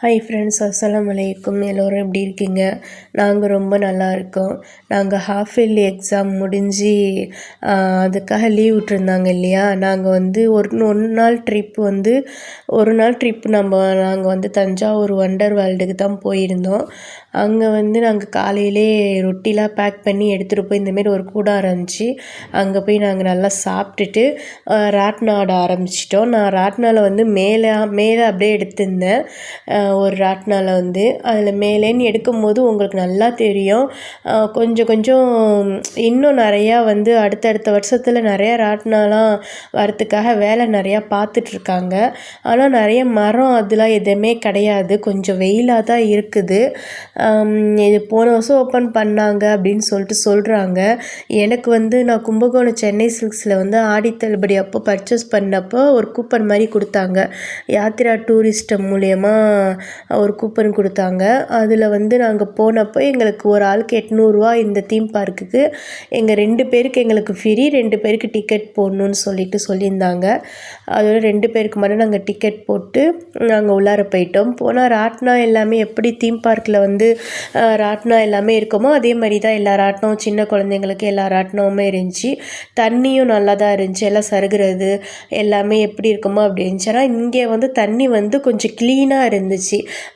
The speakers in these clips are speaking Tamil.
ஹாய் ஃப்ரெண்ட்ஸ், அஸ்ஸலாமு அலைக்கும். எல்லோரும் எப்படி இருக்கீங்க? நாங்கள் ரொம்ப நல்லா இருக்கோம். நாங்கள் ஹாஃப் இயர்லி எக்ஸாம் முடிஞ்சு அதுக்காக லீவ் விட்டுருந்தாங்க இல்லையா, நாங்கள் வந்து ஒரு நாள் ட்ரிப் நாங்கள் வந்து தஞ்சாவூர் வண்டர் வேர்ல்டுக்கு தான் போயிருந்தோம். அங்கே வந்து நாங்கள் காலையிலே ரொட்டிலாம் பேக் பண்ணி எடுத்துகிட்டு போய் இந்தமாரி ஒரு கூடம் இருந்துச்சு. அங்கே போய் நாங்கள் நல்லா சாப்பிட்டுட்டு ராட்டினம் ஆட ஆரம்பிச்சிட்டோம். நான் ராட்டினாவில் வந்து மேலே அப்படியே எடுத்திருந்தேன். ஒரு ராட்டினாவில் வந்து அதில் மேலேன்னு எடுக்கும்போது உங்களுக்கு நல்லா தெரியும். கொஞ்சம் கொஞ்சம் இன்னும் நிறையா வந்து அடுத்தடுத்த வருஷத்தில் நிறையா ராட்டினாலாம் வரத்துக்காக வேலை நிறையா பார்த்துட்ருக்காங்க. ஆனால் நிறைய மரம் அதெலாம் எதுவுமே கிடையாது. கொஞ்சம் வெயிலாக தான் இருக்குது. இது போன வருஷம் ஓப்பன் பண்ணாங்க அப்படின்னு சொல்கிறாங்க. எனக்கு வந்து நான் கும்பகோணம் சென்னை சில்க்ஸில் வந்து ஆடி தள்ளுபடி அப்போ பர்ச்சேஸ் பண்ணப்போ ஒரு கூப்பன் மாதிரி கொடுத்தாங்க. யாத்திரா டூரிஸ்ட் மூலயமா ஒரு கூப்பன் கொடுத்தாங்க. அதில் வந்து நாங்கள் போனப்போ எங்களுக்கு ஒரு ஆளுக்கு 800 இந்த தீம் பார்க்குக்கு. எங்கள் 2 பேருக்கு எங்களுக்கு ஃப்ரீ, 2 பேருக்கு டிக்கெட் போடணுன்னு சொல்லியிருந்தாங்க. அதோட 2 பேருக்கு மட்டும் நாங்கள் டிக்கெட் போட்டு நாங்கள் உள்ளார போயிட்டோம். போனால் ராட்டினம் எல்லாமே எப்படி தீம் பார்க்கில் வந்து ராட்டினம் எல்லாமே இருக்குமோ அதே மாதிரி தான் எல்லா ராட்டினமும், சின்ன குழந்தைங்களுக்கு எல்லா ராட்டினமுமே இருந்துச்சு. தண்ணியும் நல்லா தான் இருந்துச்சு. எல்லாம் சருகிறது எல்லாமே எப்படி இருக்குமோ அப்படி இருந்துச்சு. ஆனால் இங்கே வந்து தண்ணி வந்து கொஞ்சம் க்ளீனாக இருந்துச்சு.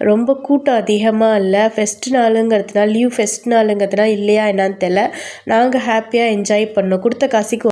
ரொம்ப கூட்டம் அதிகமாக இல்லை. ஃபெஸ்ட் நாளுங்கிறதுனால இல்லையா என்னான்னு தெரியல. நாங்கள் ஹாப்பியாக என்ஜாய் பண்ணோம். கொடுத்த காசுக்கு